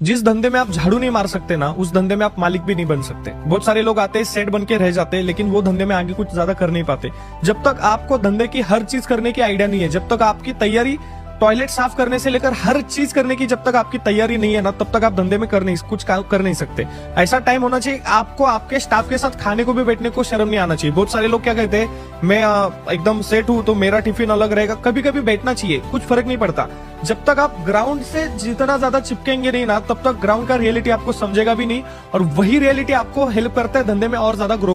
जिस धंधे में आप झाड़ू नहीं मार सकते ना, उस धंधे में आप मालिक भी नहीं बन सकते। बहुत सारे लोग आते हैं, सेट बन के रह जाते हैं, लेकिन वो धंधे में आगे कुछ ज्यादा कर नहीं पाते। जब तक आपको धंधे की हर चीज करने की आइडिया नहीं है, जब तक आपकी तैयारी टॉयलेट साफ करने से लेकर हर चीज करने की जब तक आपकी तैयारी नहीं है ना, तब तक आप धंधे में कुछ कर नहीं सकते। ऐसा टाइम होना चाहिए आपको आपके स्टाफ के साथ खाने को भी बैठने को शर्म नहीं आना चाहिए। बहुत सारे लोग क्या कहते हैं, मैं एकदम सेट हूं तो मेरा टिफिन अलग रहेगा। कभी कभी बैठना चाहिए, कुछ फर्क नहीं पड़ता। जब तक आप ग्राउंड से जितना ज्यादा चिपकेंगे नहीं ना, तब तक ग्राउंड का रियलिटी आपको समझेगा भी नहीं, और वही रियलिटी आपको हेल्प करता है धंधे में और ज्यादा ग्रो